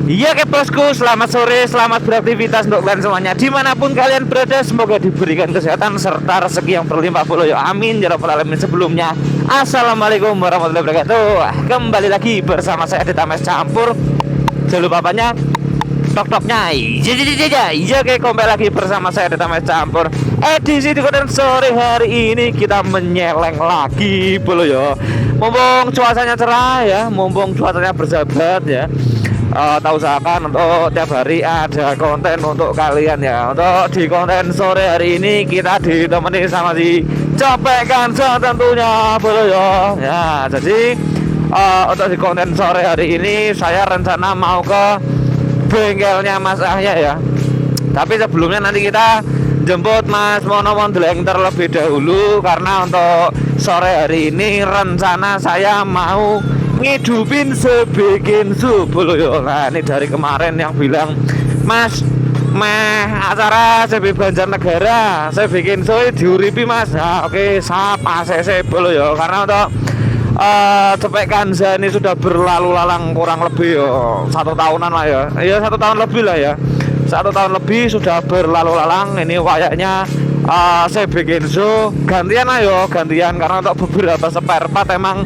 Iya ke bosku, selamat sore, selamat beraktivitas untuk kalian semuanya dimanapun kalian berada. Semoga diberikan kesehatan serta rezeki yang berlimpah puluh ya amin ya rabbal alamin. Sebelumnya assalamualaikum warahmatullahi wabarakatuh. Kembali lagi bersama saya Adit Ames Campur. Jangan lupa apanya? Tok-toknya. Iya kayak kembali lagi bersama saya Adit Ames Campur. Edisi di konten sore hari ini kita menyeleng lagi puluh ya. Mumpung cuacanya cerah ya, mumpung cuacanya bersahabat ya. Tak usahakan untuk tiap hari ada konten untuk kalian ya. Untuk di konten sore hari ini kita ditemani sama si Copekan tentunya bro ya. Jadi untuk di konten sore hari ini saya rencana mau ke bengkelnya Mas Ahya ya. Tapi sebelumnya nanti kita jemput Mas Mono Mondeleng terlebih dahulu, karena untuk sore hari ini rencana saya mau ngidupin sebikin sup loh yo. Nah ini dari kemarin yang bilang Mas acara sebi Banjarnegara saya bikin sup diuripi Mas. Nah, oke sap ACC loh yo, karena untuk Copekan ini sudah berlalu lalang kurang lebih yo 1 tahunan lah ya. Iya 1 tahun lebih lah ya. 1 tahun lebih sudah berlalu lalang. Ini wayaknya saya bikin so gantian ayo gantian, karena untuk beberapa spare part emang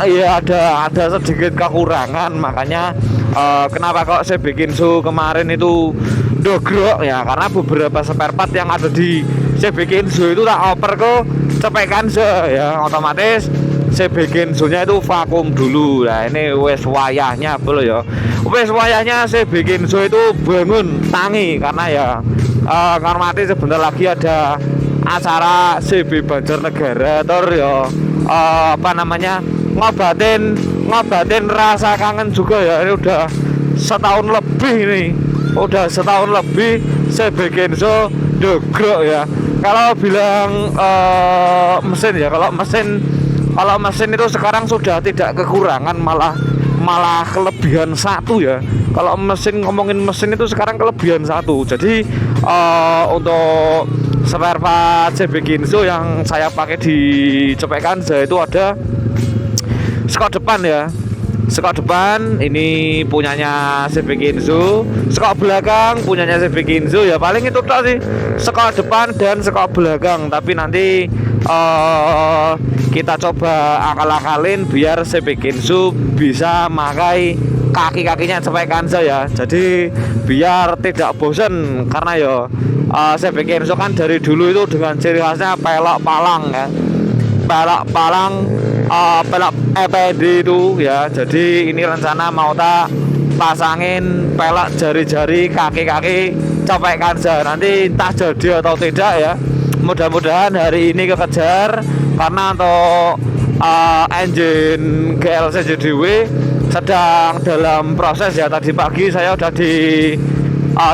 ya ada sedikit kekurangan. Makanya kenapa kok saya bikin so kemarin itu dogrok ya, karena beberapa spare part yang ada di saya bikin so itu tak oper ke Copekan ya, otomatis saya bikin zonya itu vakum dulu. Nah ini wes wayahnya belum ya, wes wayahnya saya bikin zo itu bangun tangi, karena ya karmati sebentar lagi ada acara CB Banjarnegara tor ya, apa namanya ngobatin rasa kangen juga ya. Ini udah setahun lebih nih, udah setahun lebih saya bikin zo dogrok ya. Kalau bilang mesin ya, kalau mesin itu sekarang sudah tidak kekurangan, malah kelebihan satu ya. Kalau ngomongin mesin itu sekarang kelebihan satu. Jadi untuk spare part CB Ginzo yang saya pakai di Copekan itu ada skot depan ya. Skot depan ini punyanya CB Ginzo, skot belakang punyanya CB Ginzo ya. Paling itu tok sih, skot depan dan skot belakang. Tapi nanti kita coba akal-akalin biar CB Ginzo bisa makai kaki-kakinya Copekan ya. Jadi biar tidak bosan, karena ya CB Ginzo kan dari dulu itu dengan ciri khasnya pelok palang ya. Pelok palang pelok EPD itu ya. Jadi ini rencana mau tak pasangin pelok jari-jari kaki-kaki Copekan nanti entah jadi atau tidak ya. Mudah-mudahan hari ini kekejar, karena untuk engine GLC JDW sedang dalam proses ya. Tadi pagi saya udah di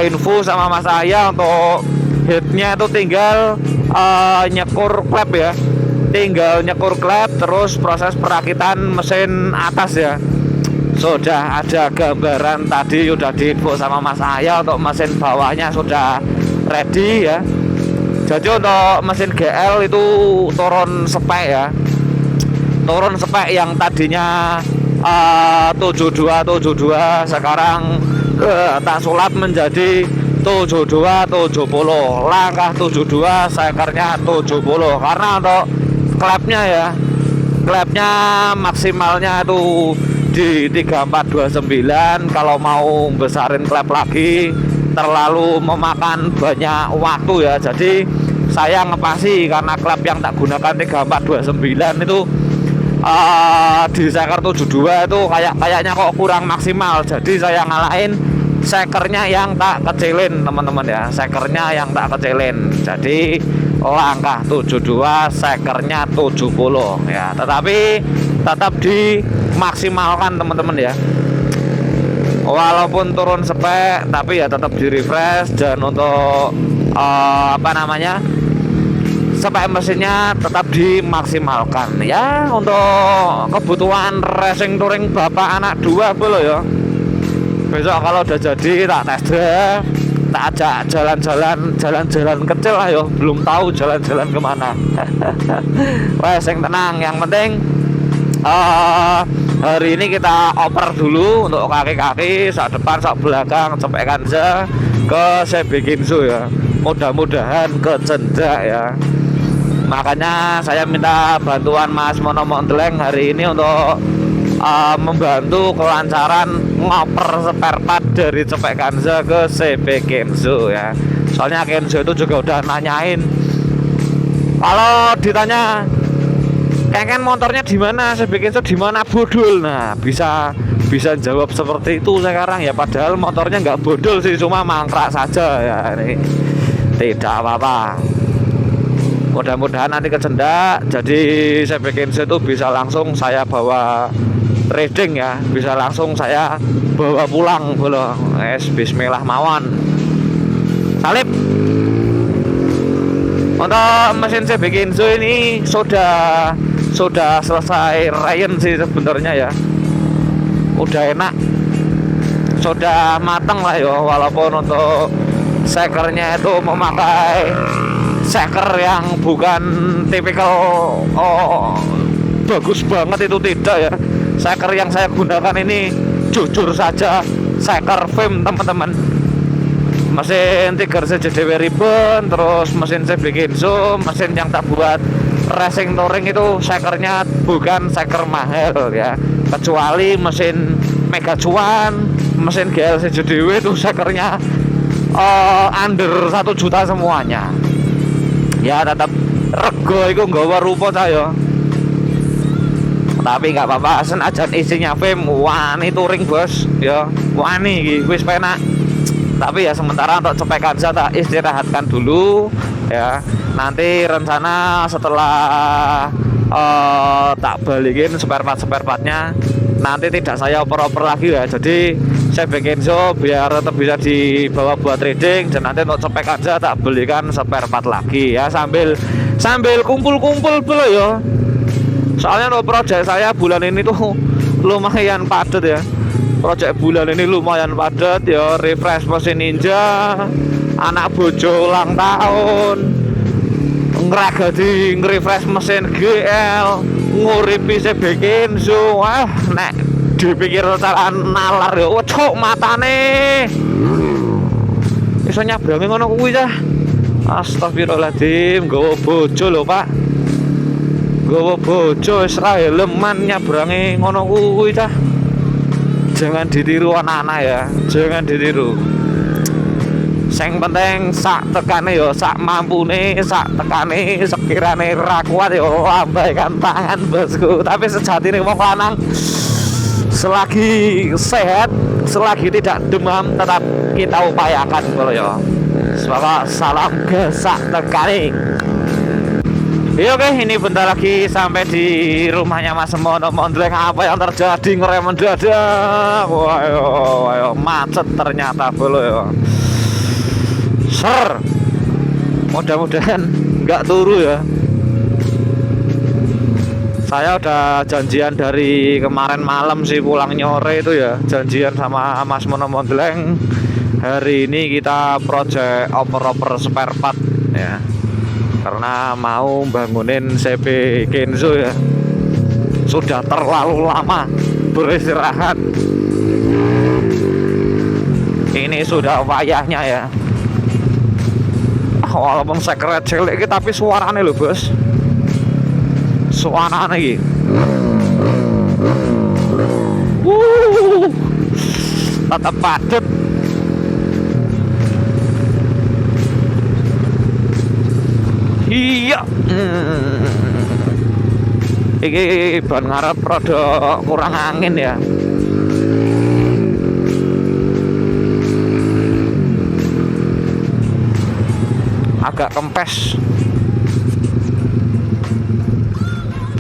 info sama Mas Ayah untuk headnya itu tinggal nyekur klep ya, tinggal nyekur klep, terus proses perakitan mesin atas ya. Sudah ada gambaran tadi, udah diinfo sama Mas Ayah untuk mesin bawahnya sudah ready ya. Jadi untuk mesin GL itu turun spek ya, turun spek yang tadinya 72 sekarang tak sulap menjadi 72 70, langkah 72 sekernya 70. Karena untuk klepnya ya, klepnya maksimalnya itu di 3429. Kalau mau besarin klep lagi terlalu memakan banyak waktu ya. Jadi saya ngepasi, karena klep yang tak gunakan 3429 itu di seker 72 itu kayaknya kok kurang maksimal. Jadi saya ngalahin sekernya yang tak kecilin teman-teman ya, sekernya yang tak kecilin. Jadi langkah 72 sekernya 70 ya, tetapi tetap dimaksimalkan teman-teman ya. Walaupun turun spek tapi ya tetap di refresh. Dan untuk apa namanya, spek mesinnya tetap dimaksimalkan ya. Untuk kebutuhan racing touring bapak anak 2 boleh ya. Besok kalau udah jadi tak test drive, tak ajak jalan-jalan kecil lah yo. Belum tahu jalan-jalan kemana. Wes yang tenang, yang penting Hari ini kita oper dulu untuk kaki-kaki, sak depan, sak belakang, cepek Kanza ke CB Kenzo ya. Mudah-mudahan kecendak ya. Makanya saya minta bantuan Mas Mono Montleng hari ini untuk membantu kelancaran ngoper spare part dari cepek Kanza ke CB Kenzo ya. Soalnya Kenzo itu juga udah nanyain, kalau ditanya Kengken motornya di mana, CB Kenzo di mana bodol. Nah, bisa jawab seperti itu sekarang ya, padahal motornya nggak bodol sih, cuma mangkrak saja ya. Ini tidak apa-apa. Mudah-mudahan nanti kecendak, jadi CB Kenzo itu bisa langsung saya bawa trading ya, bisa langsung saya bawa pulang boleh. Bismillah mawon. Salib. Untuk mesin CB Kenzo ini sudah selesai Ryan sih sebenarnya ya, udah enak, sudah matang lah ya. Walaupun untuk sekernya itu memakai seker yang bukan tipikal bagus banget, itu tidak ya. Seker yang saya gunakan ini jujur saja seker film teman-teman. Mesin Tiger CJDW Ribbon, terus mesin CB Kenzo, mesin yang tak buat racing touring itu sekernya bukan seker mahal ya, kecuali mesin Mega Cuan, mesin GL CJDW itu sekernya under 1 juta semuanya ya. Tetap rego itu nggawa rupa saya, tapi nggak apa-apa, senajan isinya film wani touring bos ya, wani wis penak. Tapi ya sementara untuk cepek Kanza tak istirahatkan dulu ya. Nanti rencana setelah tak balikin spare partnya, nanti tidak saya oper-oper lagi ya. Jadi CB Kenzo biar tetap bisa dibawa buat trading, dan nanti untuk cepek Kanza tak belikan spare part lagi ya, sambil kumpul-kumpul dulu ya. Soalnya untuk project saya bulan ini tuh lumayan padat ya. Project bulan ini lumayan padat ya, refresh mesin Ninja, anak bojo ulang tahun, ngeragati nge-refresh mesin GL, nguripi CB Kenzo. Nek dipikir cara nalar ya, cok matane iso nyabrangi ngono kuwi cah. Astagfirullahaladzim, nggawa bojo lho Pak, nggawa bojo wis ra helman nyabrangi ngono kuwi cah. Jangan ditiru anak-anak ya, jangan ditiru. Sing penting sak tekane yo, sak mampune, sak tekane, sekirane ra kuat yo lambaikan tangan bosku. Tapi sejatine wong lanang selagi sehat, selagi tidak demam, tetap kita upayakan bro yo. Salam gesak tekane. Ya oke, ini bentar lagi sampai di rumahnya Mas Mono Montleng. Apa yang terjadi, ngerem mendadak. Wah, macet ternyata bro ya. Ser, mudah-mudahan nggak turu ya. Saya udah janjian dari kemarin malam sih, pulang nyore itu ya, janjian sama Mas Mono Montleng. Hari ini kita project oper-oper spare part ya, karena mau bangunin CB Kenzo ya. Sudah terlalu lama beristirahat, ini sudah wayahnya ya. Walaupun sekret cilik tapi suaranya loh bos, suaranya gitu. Tetap padat. Iya. Iki ban ngarep rada kurang angin ya. Agak kempes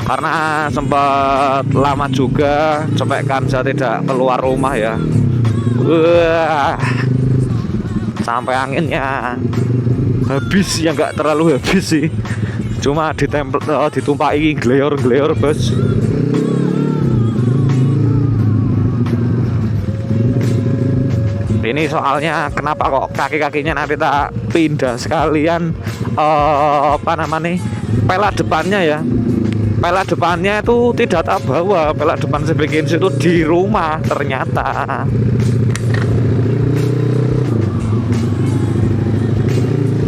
karena sempat lama juga cepek Kanza tidak keluar rumah ya. Wah, sampai anginnya habis ya, nggak terlalu habis sih, cuma ditumpahi gleor bos. Ini soalnya kenapa kok kaki-kakinya nanti tak pindah sekalian apa namanya pelat depannya ya, pelek depannya itu tidak tak bawa. Pelek depan CB Kenzo itu di rumah ternyata.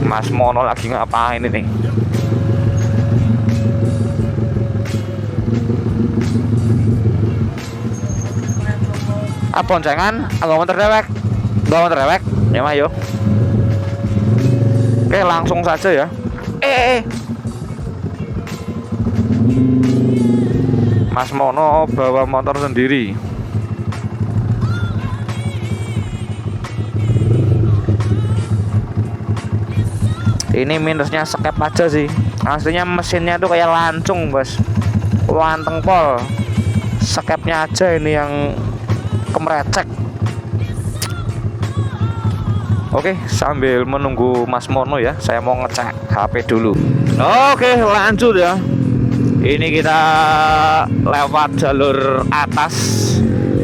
Mas Mono lagi ngapain ini? Apa boncengan? Agak motor dewek. Gak motor dewek. Ya mah yo. Oke, langsung saja ya. Mas Mono bawa motor sendiri. Ini minusnya skep aja sih. Aslinya mesinnya tuh kayak lancung, bos. Lanteng pol. Skepnya aja ini yang kemerecek. Oke, sambil menunggu Mas Mono ya, saya mau ngecek HP dulu. Oke, lanjut ya. Ini kita lewat jalur atas,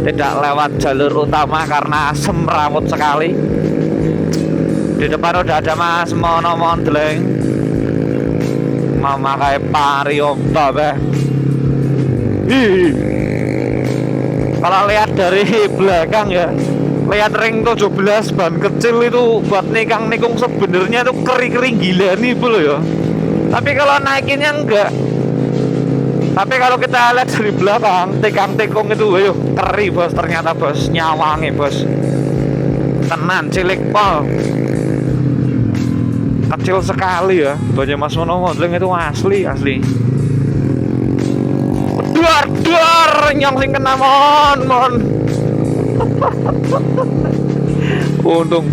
tidak lewat jalur utama karena semrawut sekali. Di depan udah ada Mas Mono Mondleng memakai Vario babe. Kalau lihat dari belakang ya, lihat ring 17 ban kecil itu buat nikung sebenarnya tuh kering gila nih bro ya. Tapi kalau naikinnya enggak. Tapi kalau kita lihat dari belakang, tikung itu ayo keri bos, ternyata bos, nyawangi bos. Tenan cilik pol. Kecil sekali ya, banyak Mas Mono Mondleng itu asli. Duar nyong sing kena mon. Untung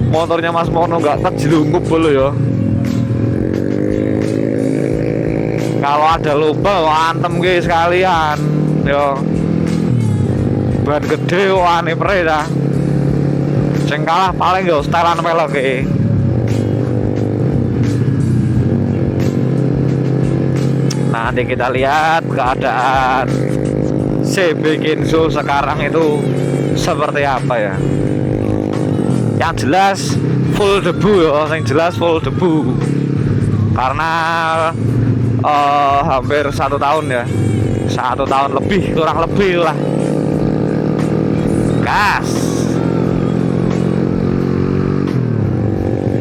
motornya Mas Mono nggak terjelungup dulu ya. Kalau ada lubang antem guys sekalian yo. Ban gede wane pre dah. Sing kalah paling yo setelan pelok iki. Nanti kita lihat keadaan CB Kenzo sekarang itu seperti apa ya. Yang jelas full debu ya, yang jelas full debu. Karena hampir 1 tahun ya, 1 tahun lebih, kurang lebih lah. Gas.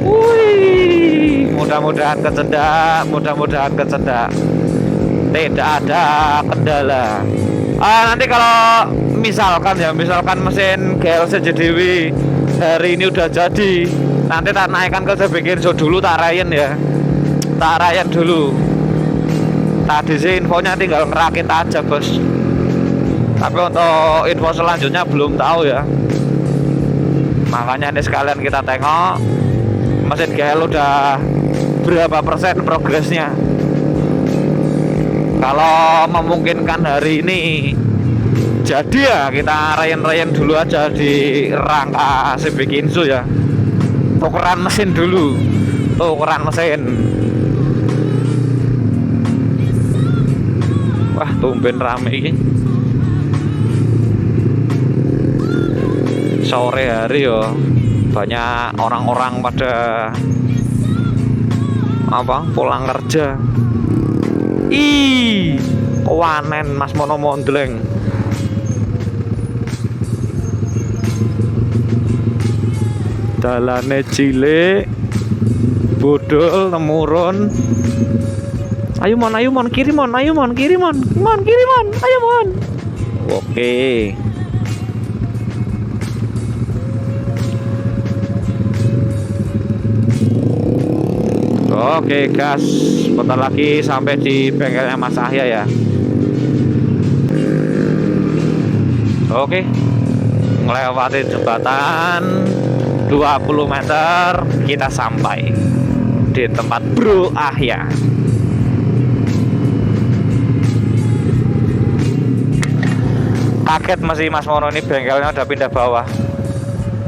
Wih, mudah-mudahan kecedak. Tidak ada kendala. Nanti kalau misalkan mesin GLC JDW hari ini udah jadi, nanti tak naikkan ke CB Kenzo dulu, tak rayan dulu. Tadi sih infonya tinggal ngerakit aja bos. Tapi untuk info selanjutnya belum tahu ya. Makanya ini sekalian kita tengok mesin GL udah berapa persen progresnya. Kalau memungkinkan hari ini jadi ya kita rayan dulu aja di rangka CB Kenzo ya. Tukeran mesin dulu. Wah, tumben rame ini. Sore hari ya, banyak orang-orang pada pulang kerja. Wanen Mas Mono Mondleng. Dalane cilik, bodol temurun. Ayo mon, kiri mon. Ayo mon. Oke. Oke, gas. Bentar lagi sampai di bengkelnya Mas Ahya ya. Oke. Melewati jembatan 20 meter kita sampai di tempat Bro Ahya. Kaget masih Mas Mono, ini bengkelnya udah pindah bawah.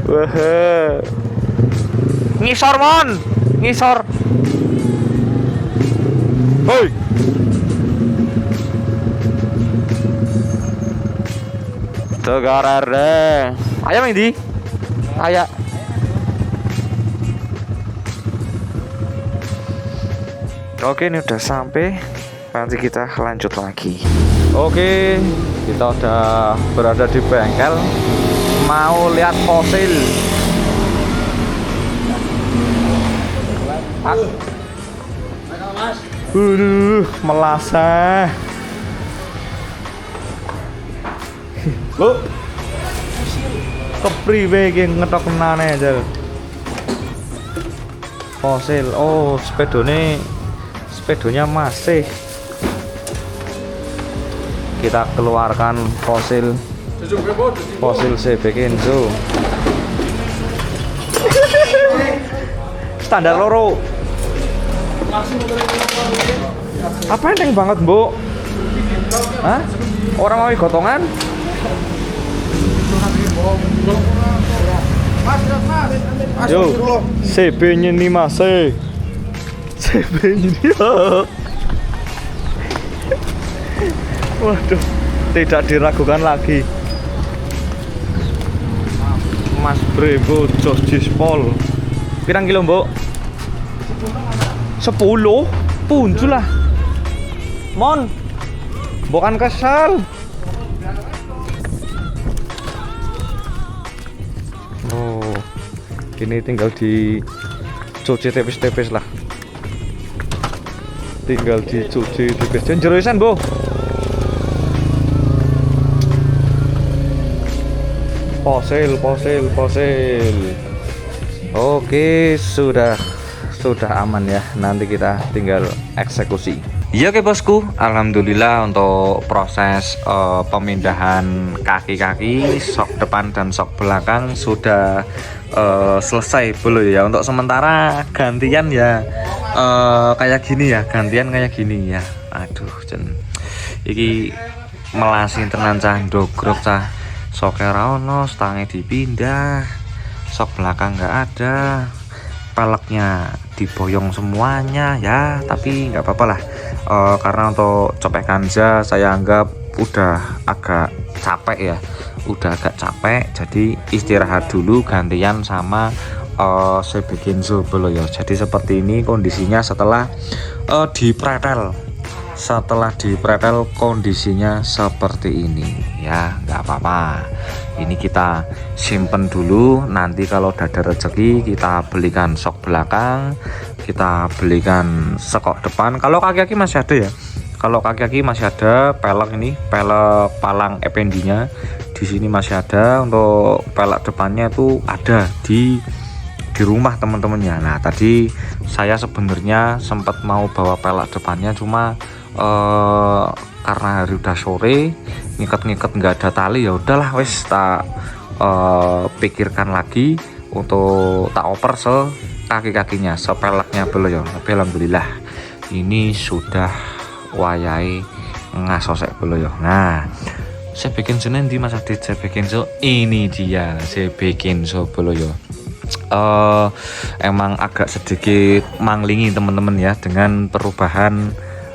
Wah. Ngisor mon. Hoi. Tegarare. Ayam ini. Ayak. Oke, ini udah sampai nanti kita lanjut lagi. Oke, kita udah berada di bengkel, mau lihat fosil. Melasah. Bu, kepriwe iki ngetoknane aja. Fosil. Oh, sepedonya masih. Kita keluarkan fosil CB Kenzo. Standar loro. Apa enteng banget, Bu? Hah? Orang mau gotongan? Yo, CB-nya nih Mas. CB-nya nih. Waduh, tidak diragukan lagi. Mas Brembo Jos Jispol. Pirang kilo, Mbok? 10. Punjul lah. Mon. Bukan kesal. Oh. Ini tinggal dicuci tipis-tipis lah. Tinggal dicuci tipis. Jenjerusan, Bu. Fosil. Oke, sudah aman ya. Nanti kita tinggal eksekusi. Ya oke bosku, alhamdulillah untuk proses pemindahan kaki-kaki sok depan dan sok belakang sudah selesai belum ya. Untuk sementara gantian ya kayak gini ya, Aduh, iki melasin tenan cah ndogrok cah. Soke ra ono, stangnya dipindah, sok belakang nggak ada, peleknya diboyong semuanya ya, tapi nggak apa-apa lah. Karena untuk copek ganja saya anggap udah agak capek ya, jadi istirahat dulu gantian sama CB Kenzo belum ya. Jadi seperti ini kondisinya setelah dipretel kondisinya seperti ini ya, nggak apa-apa. Ini kita simpen dulu, nanti kalau udah ada rezeki kita belikan sok belakang, kita belikan sekok depan. Kalau kaki-kaki masih ada ya, pelek ini, pelek palang FND-nya di sini masih ada. Untuk pelek depannya itu ada di rumah teman-temannya. Nah tadi saya sebenarnya sempat mau bawa pelek depannya, cuma karena hari udah sore, ngiket nggak ada tali, ya udahlah wes tak pikirkan lagi untuk tak oper kaki-kakinya, sepeleknya belum ya. Tapi alhamdulillah ini sudah wayai ngasosek belum ya. Nah saya bikin di Mas Adit, saya bikin ini dia CB Kenzo belum ya. Emang agak sedikit manglingi teman-teman ya dengan perubahan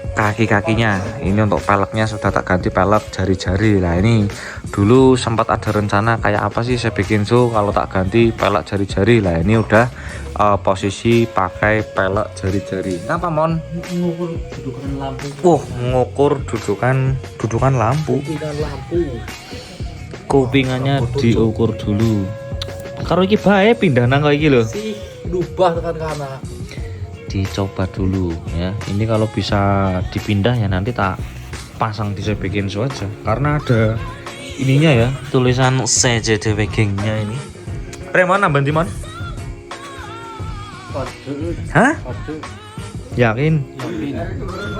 kaki-kakinya. Ini untuk peleknya sudah tak ganti pelek jari-jari. Nah ini dulu sempat ada rencana kayak apa sih saya bikin kalau tak ganti pelek jari-jari. Lah ini udah posisi pakai pelek jari-jari. Kenapa Mon? Ngukur dudukan lampu. Ngukur dudukan lampu. Kupingannya diukur dulu. Karo iki bae pindah nang kok iki lho. Si lubah tekan kana. Dicoba dulu ya. Ini kalau bisa dipindah ya nanti tak pasang di CB Kenzo aja. Karena ada ininya ya, tulisan CJD Wagingnya ini. Preman nambah di Mon? Hah? Yakin?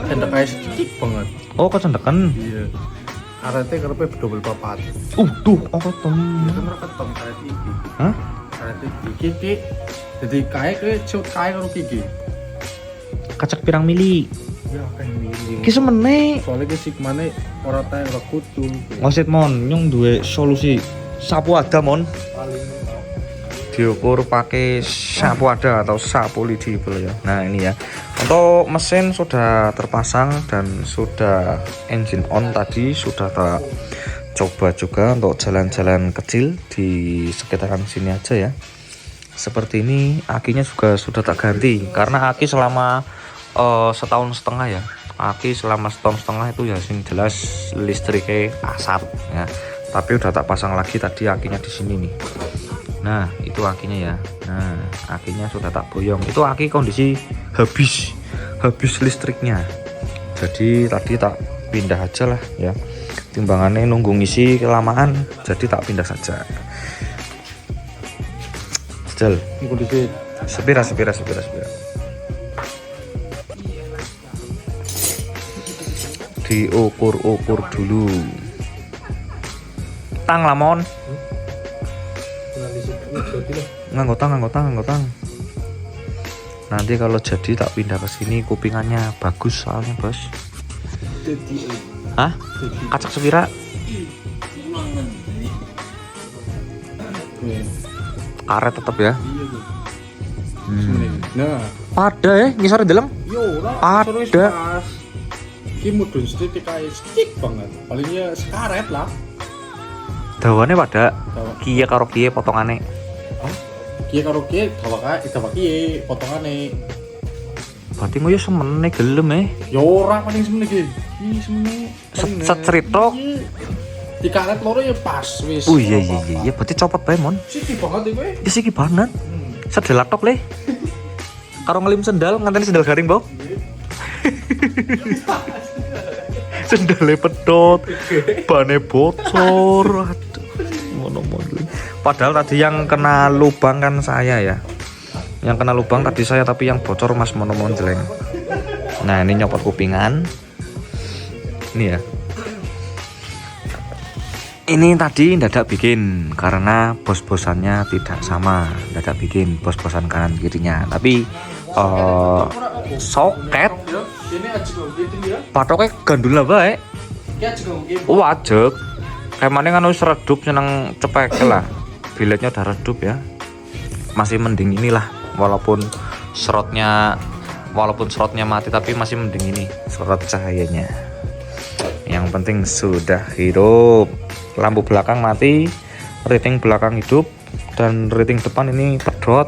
Cendek kayak sedikit banget. Oh, kecendekan. Iya. Karete karepe double papat. Tuh, oh ketemu. Itu mereka ketemu karete iki. Hah? Karete iki. Jadi kae cut kae karo iki. Kacak pirang mili. Ya kan mili. Ki semene. Soale ki sigmane ora tae rekutu. Ngoset Mon, nyong duwe solusi. Sapu ada Mon. Diukur pakai sapu ada atau sapu lidi ya. Nah ini ya, untuk mesin sudah terpasang dan sudah engine on tadi, sudah tak coba juga untuk jalan-jalan kecil di sekitaran sini aja ya. Seperti ini, akinya juga sudah tak ganti karena aki selama setahun setengah ya aki selama setengah itu ya sing jelas listriknya asap ya. Tapi udah tak pasang lagi tadi akinya di sini nih. Nah itu akinya ya. Nah akinya sudah tak boyong. Itu aki kondisi habis listriknya. Jadi tadi tak pindah aja lah ya. Timbangannya nunggu ngisi kelamaan, jadi tak pindah saja. Jel. Kondisi Sepira. Diukur-ukur dulu. Tang lamon. Nganggo tang. Nanti kalau jadi tak pindah ke sini kupingannya bagus soalnya, Bos. Hah? Kacak sepira? Karet tetep ya. Nah, Pada ya, ngisor deleng. yo ora Ada. Ki mudun sedikit kayak stick banget. Palingnya sekaret lah. Dawane pada Dawa. kiye karo kiye potongane. Hah? Ki karo ki dawaki potongane. Berarti ngoyo semene gelem Yo ora paling semene iki. Ki semene. Seceritok. Dikaret loro ya pas wis. Oh iya, berarti copot bae mon. Siki banget iki kowe. Isi ki banget. Sedel laptop le. Karo ngelim sendal nganteni sendal garing, Bau. Sendalnya pedot, bane bocor. Aduh, ngono. Padahal tadi yang kena lubang kan saya ya. Yang kena lubang tadi saya, tapi yang bocor Mas mono jeleng. Nah, ini nyopot kupingan. Ini ya. Ini tadi dadak bikin karena bos-bosannya tidak sama. Dadak bikin bos-bosan kanan kirinya. Tapi soket Ini aja kok gitu ya. patoknya gandul lah baik. Ki aja kok gitu. Wajek. Kayak mana kan wis redup seneng cepek lah. Biletnya udah redup ya. Masih mending inilah walaupun slotnya mati tapi masih mending ini slot cahayanya. Yang penting sudah hidup. Lampu belakang mati, rating belakang hidup, dan rating depan ini pedot.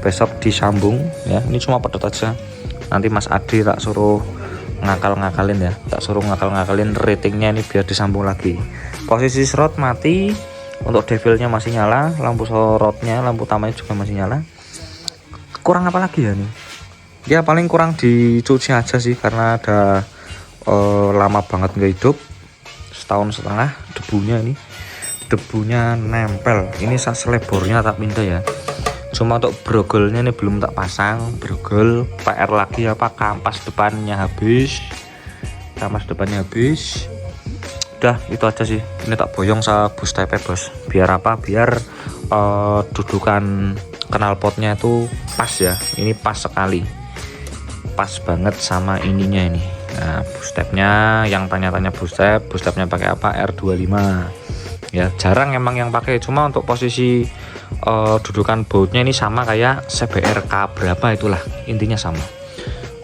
Besok disambung ya. Ini cuma pedot aja. Nanti Mas Adi tak suruh ngakal-ngakalin ya. Tak suruh ngakal-ngakalin ratingnya ini biar disambung lagi. Posisi slot mati, untuk devilnya masih nyala, lampu sorotnya, lampu utamanya juga masih nyala. Kurang apa lagi ya nih? Ya paling kurang dicuci aja sih karena ada lama banget nggak hidup. Setahun setengah debunya nempel. Ini selebornya tak pindah ya. Cuma untuk brogolnya ini belum tak pasang. Brogol PR lagi apa, kampas depannya habis. Udah itu aja sih. Ini tak boyong sama bus TP bos. Biar apa? Biar dudukan knalpotnya itu pas ya. Ini pas sekali. Pas banget sama ininya ini. Nah, boostepnya yang tanya-tanya boostepnya pakai apa? R25. Ya, jarang emang yang pakai. Cuma untuk posisi dudukan bautnya ini sama kayak CBR K berapa itulah. Intinya sama.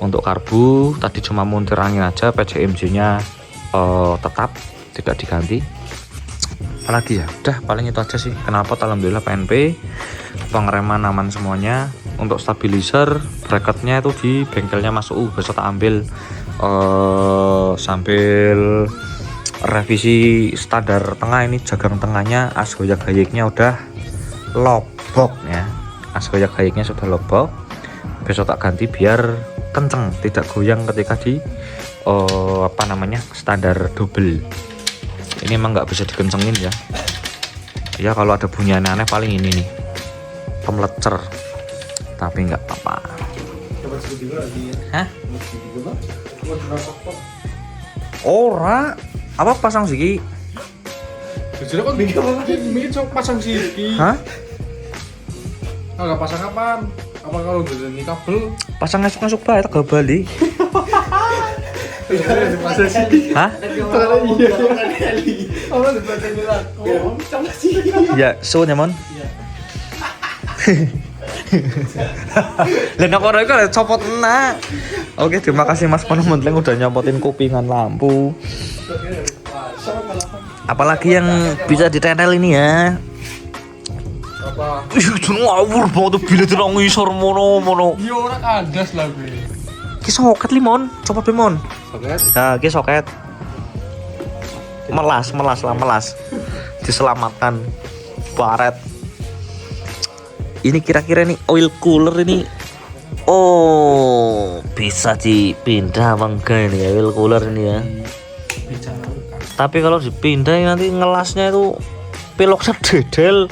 Untuk karbu tadi cuma montir angin aja, PCMJ-nya tetap tidak diganti. Apalagi ya? Udah paling itu aja sih. Knalpot alhamdulillah PNP. Pengereman aman semuanya. Untuk stabilizer bracketnya itu di bengkelnya Mas U. Besok tak ambil sambil revisi standar tengah. Ini jagang tengahnya asgoyak gayiknya udah lobok ya. Asgoyak gayiknya sudah lobok. Besok tak ganti biar kenceng, tidak goyang ketika di standar double. Ini emang nggak bisa dikencengin ya. Ya kalau ada bunyi aneh-aneh paling ini nih, pemelecer. Tapi nggak apa-apa. Hah? Ora, apa pasang sih? Jadi kok mikir coba pasang sih. Hah? Enggak pasang apaan? Apa kalau udah nih kabel? Pasang ngasuk-ngasuk bae tak bali. Pasang sih. Hah? Ya, so nyaman. Lah nek ora iku copot enak. Oke, terima kasih Mas Pono Mentleng udah nyopotin kupingan lampu. Apalagi yang bisa ditetel ini ya. Apa? Ih, ngawur banget bila tidak ngisor mono. Yo ora kandas lah gue. Ki Ki soket limon, coba limon. Soket. Nah, ki soket. Melas lah, melas. Diselamatkan. Baret. Ini kira-kira nih oil cooler ini. Oh, bisa dipindah apa enggak ini oil cooler ini ya. Tapi kalau dipindah nanti ngelasnya itu peloknya dedel.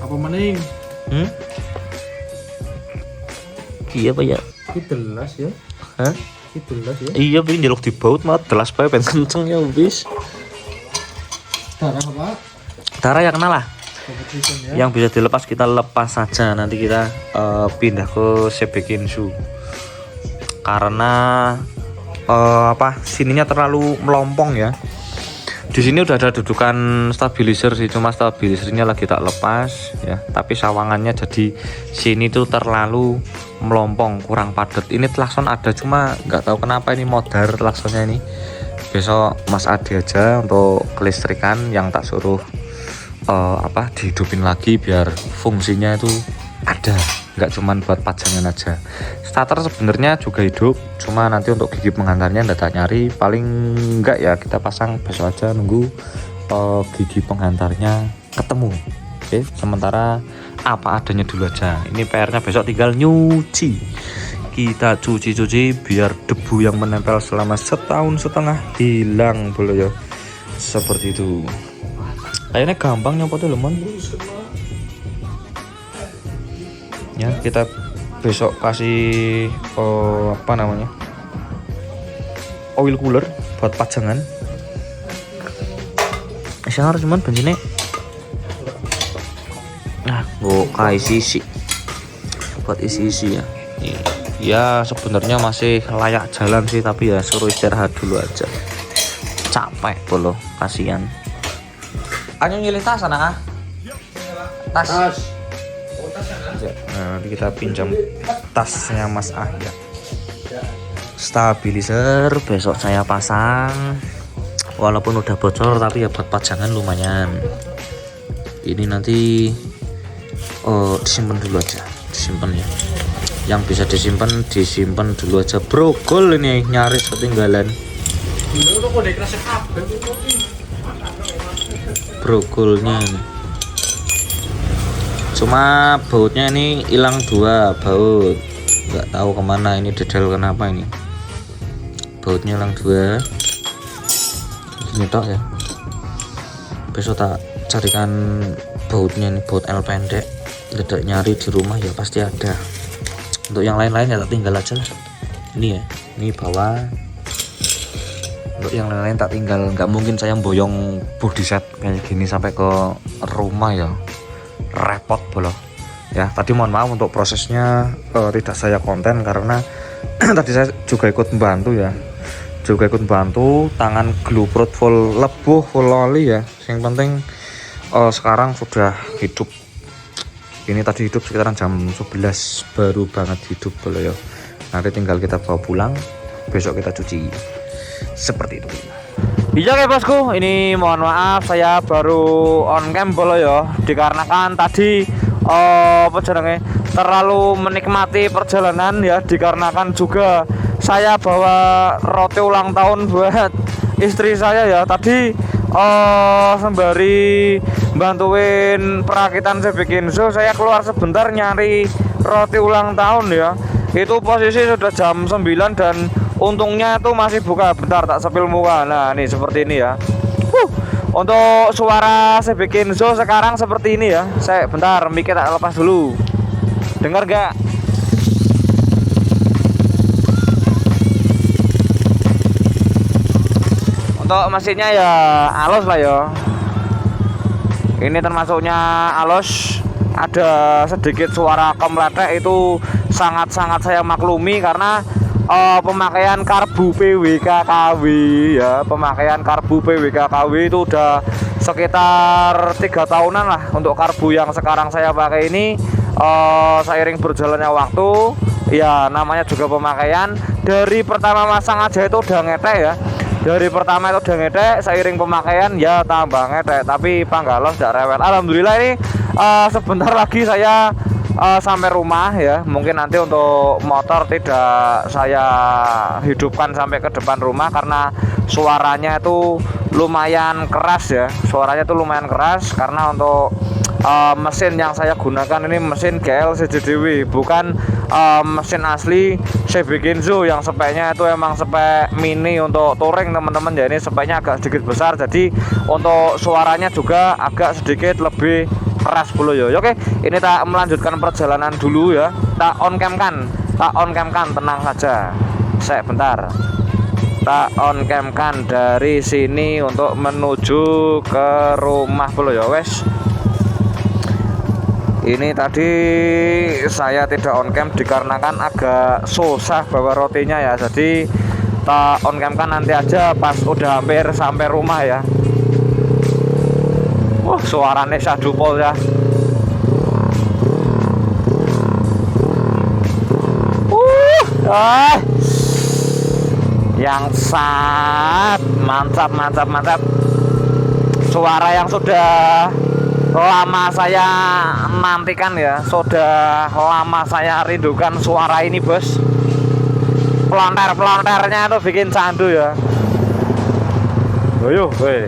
Apa maning? Iya Pak ya. Iki telas ya. Hah? Iki telas ya. Iya pengen jaluk di baut mah telas bae ben kenceng ya wis. Darah apa? Darah ya kenal lah. Competition ya. Yang bisa dilepas kita lepas saja. Nanti kita pindah ke Sebekinsu. Karena sininya terlalu melompong ya. Di sini udah ada dudukan stabilizer sih, cuma stabilizernya lagi tak lepas ya. Tapi sawangannya jadi sini tuh terlalu melompong, kurang padat. Ini klakson ada, cuma nggak tahu kenapa ini modar klaksonnya ini. Besok Mas Adi aja untuk kelistrikan yang tak suruh dihidupin lagi biar fungsinya itu ada, nggak cuman buat pajangan aja. Starter sebenarnya juga hidup, cuma nanti untuk gigi penghantarnya ndak tak nyari, paling enggak ya kita pasang besok aja, nunggu gigi penghantarnya ketemu. Oke, sementara apa adanya dulu aja. Ini PR-nya besok tinggal nyuci. Kita cuci biar debu yang menempel selama 1,5 tahun hilang boleh ya. Seperti itu. Kayaknya gampang nyopotnya lemon. Ya, kita besok kasih oil cooler buat pajangan. Harus cuman bensinnya. Nah, isi buat isi ya. Ya sebenarnya masih layak jalan sih, tapi ya suruh istirahat dulu aja. Capek polo, kasihan. Anyo nyilih tas anak. Tas. Nah, nanti kita pinjam tasnya Mas Ahya. Stabilizer besok saya pasang, walaupun udah bocor tapi ya buat pajangan lumayan. Ini nanti disimpan dulu aja, disimpan ya. Yang bisa disimpan dulu aja. Brogol ini nyaris ketinggalan. Brogolnya ini. Cuma bautnya ini hilang 2 baut, nggak tahu kemana ini, dedel kenapa ini bautnya hilang 2 gini tok ya. Besok tak carikan bautnya nih, baut L pendek, tidak nyari di rumah ya pasti ada. Untuk yang lain-lain ya tak tinggal aja lah. Ini ya, ini bawah. Untuk yang lain-lain tak tinggal, nggak mungkin saya boyong body set kayak gini sampai ke rumah ya, repot bolo ya. Tadi mohon maaf untuk prosesnya tidak saya konten karena tadi saya juga ikut membantu tangan gluprot full lebuh, full oli ya. Yang penting sekarang sudah hidup. Ini tadi hidup sekitaran jam 11 baru banget hidup bolo ya. Nanti tinggal kita bawa pulang, besok kita cuci seperti itu. Iya kayak bosku, ini mohon maaf saya baru on cam bolo ya, dikarenakan tadi terlalu menikmati perjalanan ya, dikarenakan juga saya bawa roti ulang tahun buat istri saya ya. Tadi sembari bantuin perakitan Sebekinsu, saya keluar sebentar nyari roti ulang tahun ya. Itu posisi sudah jam 9 dan untungnya itu masih buka. Bentar tak sepil muka. Nah nih seperti ini ya. Untuk suara Sebekinsu sekarang seperti ini ya. Saya bentar mic tak lepas dulu. Dengar gak? Untuk mesinnya ya halus lah ya. Ini termasuknya halus. Ada sedikit suara komletek, itu sangat-sangat saya maklumi karena pemakaian karbu PWK KW ya. Pemakaian karbu PWK KW itu udah sekitar 3 tahunan lah untuk karbu yang sekarang saya pakai ini. Seiring berjalannya waktu ya, namanya juga pemakaian. Dari pertama masang aja itu udah ngetek ya. Dari pertama itu udah ngetek, seiring pemakaian ya tambah ngetek. Tapi panggalos tidak rewel. Alhamdulillah ini sebentar lagi saya sampai rumah ya. Mungkin nanti untuk motor tidak saya hidupkan sampai ke depan rumah karena suaranya itu lumayan keras ya. Suaranya itu lumayan keras karena untuk mesin yang saya gunakan ini mesin GL CJDW, bukan mesin asli CB Kenzo yang speknya itu emang spek mini untuk touring teman-teman ya. Ini speknya agak sedikit besar, jadi untuk suaranya juga agak sedikit lebih keras bro yo. Oke, ini tak melanjutkan perjalanan dulu ya. Tak on cam kan, tenang saja. Saya bentar. Tak on cam kan dari sini untuk menuju ke rumah bro ya wes. Ini tadi saya tidak on cam dikarenakan agak susah bawa rotinya ya. Jadi tak on cam kan nanti aja pas udah hampir sampai rumah ya. Wah, suaranya sadupol ya. Yang mantap. Suara yang sudah lama saya nantikan ya, sudah lama saya rindukan suara ini bos. Pelontar-pelontarnya itu bikin candu ya. Ayo, weh.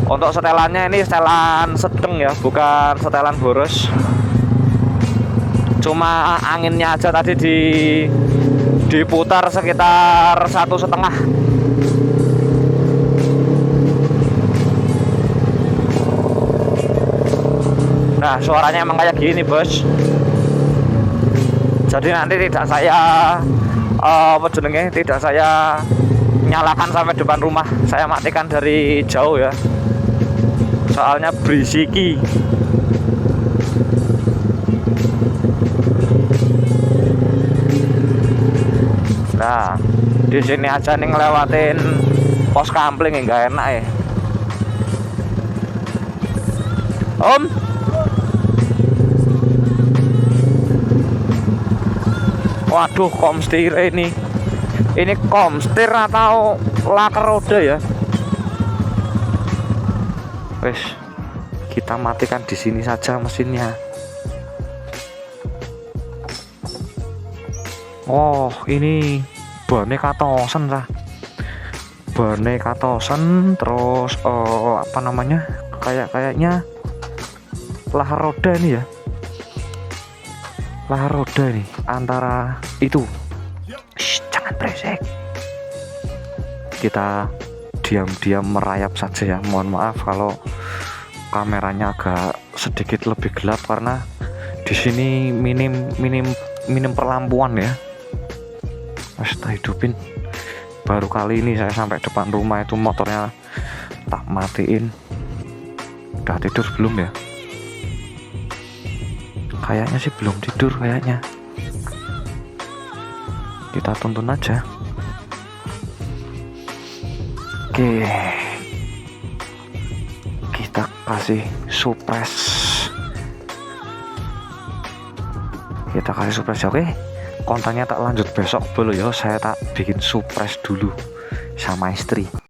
Untuk setelannya ini setelan sedang ya, bukan setelan boros. Cuma anginnya aja tadi diputar sekitar 1,5. Nah, suaranya emang kayak gini bos. Jadi nanti tidak saya tidak saya nyalakan sampai depan rumah, saya matikan dari jauh ya, soalnya berisiki. Nah, di sini aja nih ngelewatin pos kampling nggak enak ya. Om, waduh, komstir ini komstir atau laker roda ya. Wes, kita matikan di sini saja mesinnya. Oh, ini bane katosen lah. Bane katosen terus apa namanya? Kayaknya lahar roda ini ya. Lahar roda nih antara itu. Shh, jangan beresek. Kita diam-diam merayap saja ya. Mohon maaf kalau kameranya agak sedikit lebih gelap karena di sini minim perlampuan ya. Mas tak hidupin. Baru kali ini saya sampai depan rumah itu motornya tak matiin. Udah tidur belum ya? Kayaknya sih belum tidur kayaknya. Kita tonton aja. Oke. Kita kasih supres. Oke. Kontennya tak lanjut besok dulu ya. Saya tak bikin supres dulu sama istri.